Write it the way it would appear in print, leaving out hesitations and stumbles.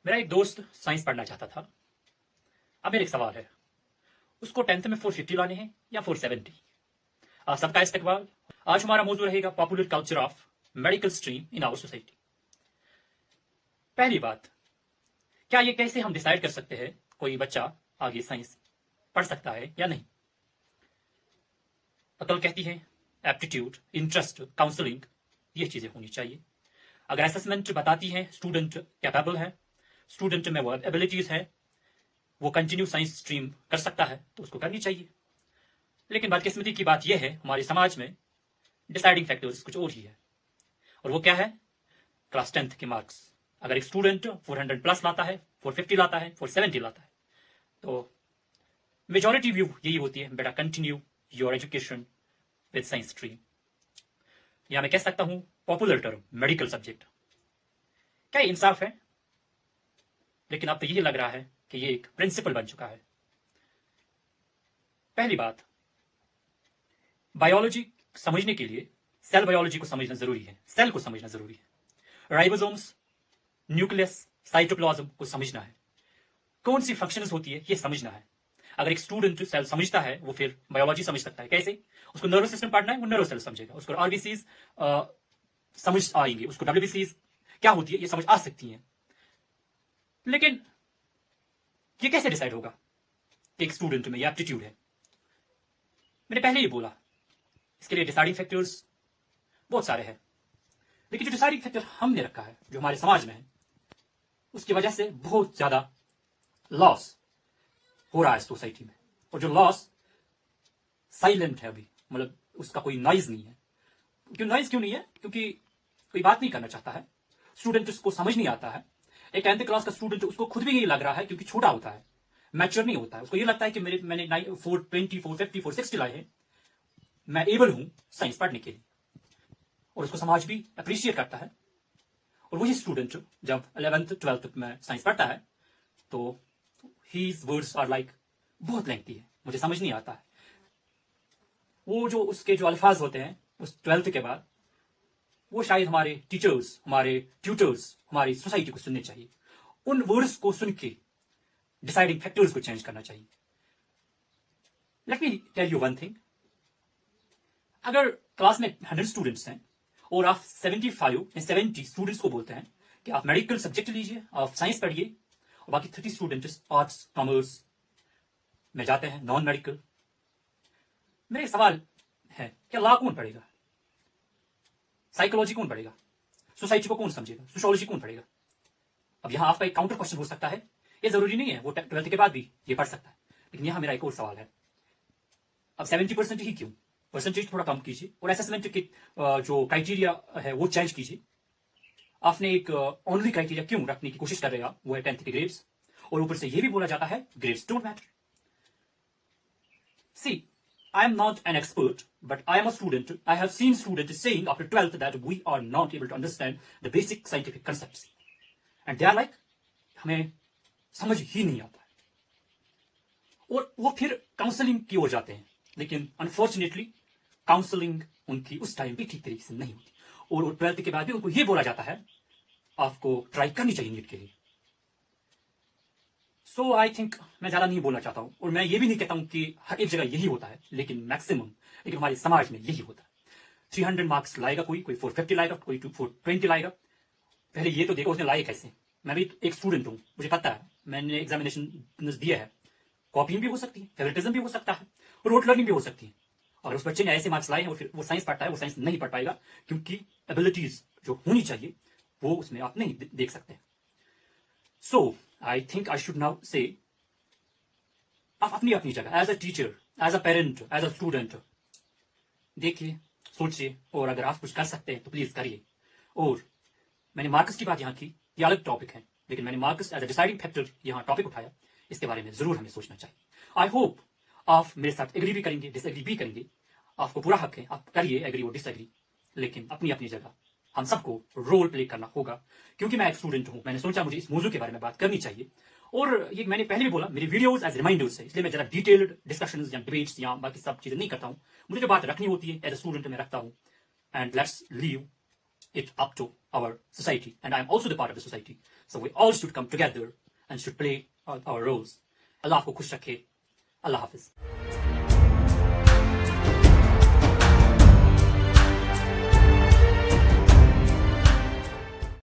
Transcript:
मेरा एक दोस्त साइंस पढ़ना चाहता था। अब मेरा एक सवाल है, उसको 10th में 450 लाने हैं या 470? आप सबका इस्तकबाल। आज हमारा मौजूद रहेगा popular culture of medical stream in our society. पहली बात, क्या ये कैसे हम डिसाइड कर सकते हैं कोई बच्चा आगे साइंस पढ़ सकता है या नहीं? अकल कहती है एप्टीट्यूड, इंटरेस्ट, काउंसलिंग, ये चीजें होनी चाहिए। अगर असेसमेंट बताती है स्टूडेंट कैपेबल है, स्टूडेंट में वो एबिलिटीज है, वो कंटिन्यू साइंस स्ट्रीम कर सकता है, तो उसको करनी चाहिए। लेकिन बदकिस्मती की बात यह है, हमारे समाज में डिसाइडिंग फैक्टर्स कुछ और ही है, और वो क्या है? क्लास 10th के मार्क्स। अगर एक स्टूडेंट 400 प्लस लाता है, 450 लाता है, 470 लाता है, तो मेजॉरिटी व्यू यही होती है, बेटा continue your education with science stream, या मैं कह सकता हूं पॉपुलर टर्म मेडिकल सब्जेक्ट। क्या ये इंसाफ है? लेकिन अब तो यही लग रहा है कि ये एक प्रिंसिपल बन चुका है। पहली बात, बायोलॉजी समझने के लिए सेल बायोलॉजी को समझना जरूरी है, सेल को समझना जरूरी है, राइबोसोम्स, न्यूक्लियस, साइटोप्लाज्म को समझना है, कौन सी फंक्शंस होती है ये समझना है। अगर एक स्टूडेंट सेल समझता है, वो फिर बायोलॉजी समझ सकता है। कैसे? उसको नर्वस सिस्टम पढ़ना है, वो नर्वस सेल समझेगा, उसको आरबीसीज समझ आएंगे, उसको डब्ल्यूबीसीज क्या होती है ये समझ आ सकती है। लेकिन ये कैसे डिसाइड होगा कि एक स्टूडेंट में ये एप्टीट्यूड है? मैंने पहले ही बोला, इसके लिए डिसाइडिंग फैक्टर्स बहुत सारे हैं, लेकिन जो डिसाइडिंग फैक्टर हमने रखा है, जो हमारे समाज में है, उसकी वजह से बहुत ज्यादा लॉस हो रहा है सोसाइटी में। और जो लॉस साइलेंट है अभी, मतलब उसका कोई नॉइज नहीं है। क्यों नॉइज क्यों नहीं है? क्योंकि कोई बात नहीं करना चाहता है, स्टूडेंट उसको समझ नहीं आता है। एक 10th क्लास का स्टूडेंट, उसको खुद भी यही लग रहा है, क्योंकि छोटा होता है, मैच्योर नहीं होता है, उसको ये लगता है कि मैंने 420, 450, 460 लाए हैं, मैं एबल हूं साइंस पढ़ने के लिए, और उसको समाज भी अप्रिशिएट करता है। और वही स्टूडेंट जब 11th 12th में साइंस पढ़ता है, तो हीज वर्ड्स आर लाइक बहुत लेंथी है, मुझे समझ नहीं आता है। वो जो उसके जो अल्फाज होते हैं उस 12th के बाद, वो शायद हमारे टीचर्स, हमारे ट्यूटर्स, हमारी सोसाइटी को सुनने चाहिए। उन वर्ड्स को सुन के डिसाइडिंग फैक्टर्स को चेंज करना चाहिए। Let me tell you one thing, अगर क्लास में 100 स्टूडेंट्स हैं और आप 75 या 70 स्टूडेंट्स को बोलते हैं कि आप मेडिकल सब्जेक्ट लीजिए, आप साइंस पढ़िए, और बाकी 30 स्टूडेंट्स आर्ट्स, कॉमर्स में जाते हैं, नॉन मेडिकल, मेरा सवाल है, क्या लॉ कौन पढ़ेगा? साइकोलॉजी कौन पढ़ेगा? सोसाइटी को कौन समझेगा? सोशियोलॉजी कौन पढ़ेगा? अब यहां आपका एक काउंटर क्वेश्चन हो सकता है, ये जरूरी नहीं है वो 12th के बाद भी ये पढ़ सकता है, लेकिन यहां मेरा एक और सवाल है, अब 70% ही क्यों? परसेंटेज थोड़ा कम कीजिए, और असेसमेंट के जो क्राइटेरिया है वो चेंज कीजिए। आपने एक ओनली क्राइटेरिया क्यों रखने की कोशिश कर रहे हैं आप, वो है 10th के ग्रेड्स, और ऊपर से ये भी बोला जाता है grades don't matter. See, I am not an expert, but I am a student. I have seen students saying after 12th that we are not able to understand the basic scientific concepts. And they are like, हमें समझ ही नहीं आता है। और वो फिर counselling की ओर जाते हैं, लेकिन अनफॉर्चुनेटली काउंसलिंग उनकी उस टाइम भी ठीक तरीके से नहीं होती, और 12th के बाद भी उनको ये बोला जाता है आपको ट्राई करनी चाहिए नीट के लिए। सो आई थिंक मैं ज्यादा नहीं बोलना चाहता हूं, और मैं ये भी नहीं कहता हूं कि हर एक जगह यही होता है, लेकिन मैक्सिमम, लेकिन हमारे समाज में यही होता है। 300 मार्क्स लाएगा कोई 450 लाएगा, कोई 420 लाएगा। पहले ये तो देखो उसने लाए कैसे। मैं भी एक स्टूडेंट हूं, मुझे पता है, मैंने एग्जामिनेशन दिया है, कॉपिंग भी हो सकती है, फेवरेटिज्म भी हो सकता है, रोट लर्निंग भी हो सकती है। और उस बच्चे ने ऐसे मार्क्स लाए हैं और फिर वो साइंस पढ़ता है, वो साइंस नहीं पढ़ पाएगा, क्योंकि एबिलिटीज जो होनी चाहिए वो उसमें आप नहीं देख सकते। So I think I should now say, आप अपनी अपनी जगह as a teacher, as a parent, as a student देखिए, सोचिए, और अगर आप कुछ कर सकते हैं तो प्लीज करिए। और मैंने मार्क्स की बात यहाँ की, ये अलग टॉपिक है, लेकिन मैंने marks as a deciding factor यहाँ टॉपिक उठाया, इसके बारे में जरूर हमें सोचना चाहिए। आई होप आप मेरे साथ एग्री भी करेंगे, डिसएग्री भी करेंगे, आपको पूरा हक है, आप करिए एग्री और डिसएग्री, लेकिन अपनी अपनी जगह हम सबको रोल प्ले करना होगा। क्योंकि मैं एक स्टूडेंट हूं, मैंने सोचा मुझे इस मौजू के बारे में बात करनी चाहिए, और ये मैंने पहले भी बोला, मेरी वीडियोस एज रिमाइंडर्स है, इसलिए मैं जरा डिटेल्ड डिस्कशंस या डिबेट्स या बाकी सब चीजें नहीं करता हूं। मुझे जो बात रखनी होती है एज अ स्टूडेंट मैं रखता हूं, and let's leave it up to our society. And I'm also the part of the society. So we all should come together and should play our roles. Allah आपको खुश रखे. Allah Hafiz.